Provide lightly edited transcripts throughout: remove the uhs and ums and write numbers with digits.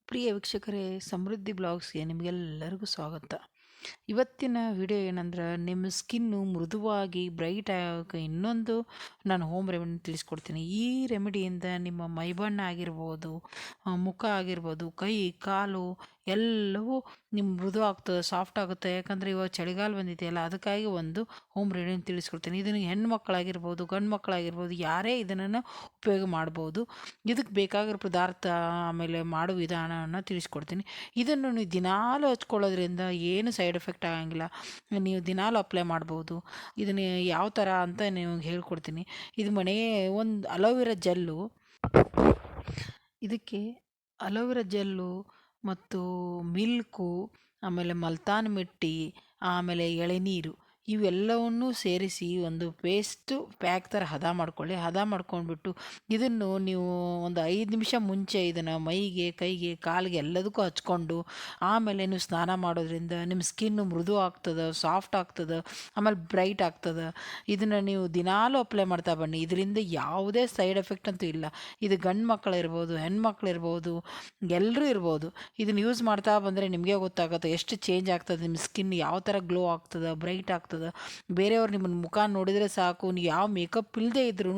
ಪ್ರಿಯ ವೀಕ್ಷಕರೇ, ಸಮೃದ್ಧಿ ಬ್ಲಾಗ್ಸ್‌ಗೆ ನಿಮಗೆಲ್ಲರಿಗೂ ಸ್ವಾಗತ. ಇವತ್ತಿನ ವಿಡಿಯೋ ಏನಂದ್ರೆ, ನಿಮ್ಮ ಸ್ಕಿನ್ನು ಮೃದುವಾಗಿ ಬ್ರೈಟ್ ಆಗೋಕೆ ಇನ್ನೊಂದು ನಾನು ಹೋಮ್ ರೆಮಿಡಿ ತಿಳಿಸ್ಕೊಡ್ತೀನಿ. ಈ ರೆಮಿಡಿಯಿಂದ ನಿಮ್ಮ ಮೈಬಣ್ಣ ಆಗಿರ್ಬೋದು, ಮುಖ ಆಗಿರ್ಬೋದು, ಕೈ, ಕಾಲು ಎಲ್ಲವೂ ನಿಮ್ಮ ಮೃದು ಆಗ್ತದೆ, ಸಾಫ್ಟ್ ಆಗುತ್ತೆ. ಯಾಕಂದರೆ ಇವಾಗ ಚಳಿಗಾಲ ಬಂದಿದೆಯಲ್ಲ, ಅದಕ್ಕಾಗಿ ಒಂದು ಹೋಮ್ ರೆಮಿಡಿನ ತಿಳಿಸ್ಕೊಡ್ತೀನಿ. ಇದನ್ನು ಹೆಣ್ಣು ಮಕ್ಕಳಾಗಿರ್ಬೋದು, ಗಂಡು ಮಕ್ಕಳಾಗಿರ್ಬೋದು, ಯಾರೇ ಇದನ್ನು ಉಪಯೋಗ ಮಾಡ್ಬೋದು. ಇದಕ್ಕೆ ಬೇಕಾಗಿರೋ ಪದಾರ್ಥ ಆಮೇಲೆ ಮಾಡೋ ವಿಧಾನವನ್ನು ತಿಳಿಸ್ಕೊಡ್ತೀನಿ. ಇದನ್ನು ನೀವು ದಿನಾಲೂ ಹಚ್ಕೊಳ್ಳೋದ್ರಿಂದ ಏನು ಸೈಡ್ ಎಫೆಕ್ಟ್ ಆಗಂಗಿಲ್ಲ. ನೀವು ದಿನಾಲೂ ಅಪ್ಲೈ ಮಾಡ್ಬೋದು. ಇದನ್ನು ಯಾವ ಥರ ಅಂತ ನಿಮಗೆ ಹೇಳ್ಕೊಡ್ತೀನಿ. ಇದು ಮನೆಯೇ ಒಂದು ಅಲೋವೆರಾ ಜೆಲ್ಲು. ಇದಕ್ಕೆ ಅಲೋವೆರಾ ಜೆಲ್ಲು ಮತ್ತು ಮಿಲ್ಕು, ಆಮೇಲೆ ಮಲ್ತಾನ್ ಮಿಟ್ಟಿ, ಆಮೇಲೆ ಎಳೆನೀರು ಇವೆಲ್ಲವನ್ನೂ ಸೇರಿಸಿ ಒಂದು ಪೇಸ್ಟು ಪ್ಯಾಕ್ ಥರ ಹದ ಮಾಡ್ಕೊಳ್ಳಿ. ಹದ ಮಾಡ್ಕೊಂಡ್ಬಿಟ್ಟು ಇದನ್ನು ನೀವು ಒಂದು 5 ನಿಮಿಷ ಮುಂಚೆ ಇದನ್ನು ಮೈಗೆ, ಕೈಗೆ, ಕಾಲಿಗೆ ಎಲ್ಲದಕ್ಕೂ ಹಚ್ಕೊಂಡು ಆಮೇಲೆ ನೀವು ಸ್ನಾನ ಮಾಡೋದ್ರಿಂದ ನಿಮ್ಮ ಸ್ಕಿನ್ನು ಮೃದು ಆಗ್ತದೆ, ಸಾಫ್ಟ್ ಆಗ್ತದೆ, ಆಮೇಲೆ ಬ್ರೈಟ್ ಆಗ್ತದೆ. ಇದನ್ನು ನೀವು ದಿನಾಲೂ ಅಪ್ಲೈ ಮಾಡ್ತಾ ಬನ್ನಿ. ಇದರಿಂದ ಯಾವುದೇ ಸೈಡ್ ಎಫೆಕ್ಟ್ ಅಂತೂ ಇಲ್ಲ. ಇದು ಗಂಡು ಮಕ್ಕಳಿರ್ಬೋದು, ಹೆಣ್ಮಕ್ಳಿರ್ಬೋದು, ಎಲ್ಲರೂ ಇರ್ಬೋದು. ಇದನ್ನು ಯೂಸ್ ಮಾಡ್ತಾ ಬಂದರೆ ನಿಮಗೆ ಗೊತ್ತಾಗುತ್ತೆ ಎಷ್ಟು ಚೇಂಜ್ ಆಗ್ತದೆ. ನಿಮ್ಮ ಸ್ಕಿನ್ ಯಾವ ಥರ ಗ್ಲೋ ಆಗ್ತದೆ, ಬ್ರೈಟ್ ಆಗ್ತದೆ. ಬೇರೆಯವ್ರು ನಿಮ್ಮನ್ನು ಮುಖ ನೋಡಿದರೆ ಸಾಕು, ನೀವು ಯಾವ ಮೇಕಪ್ ಇಲ್ಲದೆ ಇದ್ರೂ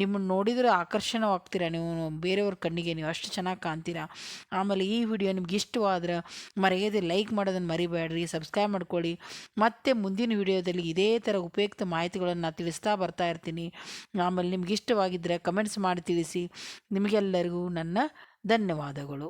ನಿಮ್ಮನ್ನು ನೋಡಿದರೆ ಆಕರ್ಷಣವಾಗ್ತೀರಾ. ನೀವು ಬೇರೆಯವ್ರ ಕಣ್ಣಿಗೆ ನೀವು ಅಷ್ಟು ಚೆನ್ನಾಗಿ ಕಾಣ್ತೀರಾ. ಆಮೇಲೆ ಈ ವಿಡಿಯೋ ನಿಮ್ಗೆ ಇಷ್ಟವಾದ್ರೆ ಮರೆಯದೆ ಲೈಕ್ ಮಾಡೋದನ್ನು ಮರಿಬೇಡ್ರಿ, ಸಬ್ಸ್ಕ್ರೈಬ್ ಮಾಡ್ಕೊಳ್ಳಿ. ಮತ್ತು ಮುಂದಿನ ವಿಡಿಯೋದಲ್ಲಿ ಇದೇ ಥರ ಉಪಯುಕ್ತ ಮಾಹಿತಿಗಳನ್ನು ನಾನು ತಿಳಿಸ್ತಾ ಬರ್ತಾ ಇರ್ತೀನಿ. ಆಮೇಲೆ ನಿಮ್ಗೆ ಇಷ್ಟವಾಗಿದ್ದರೆ ಕಮೆಂಟ್ಸ್ ಮಾಡಿ ತಿಳಿಸಿ. ನಿಮಗೆಲ್ಲರಿಗೂ ನನ್ನ ಧನ್ಯವಾದಗಳು.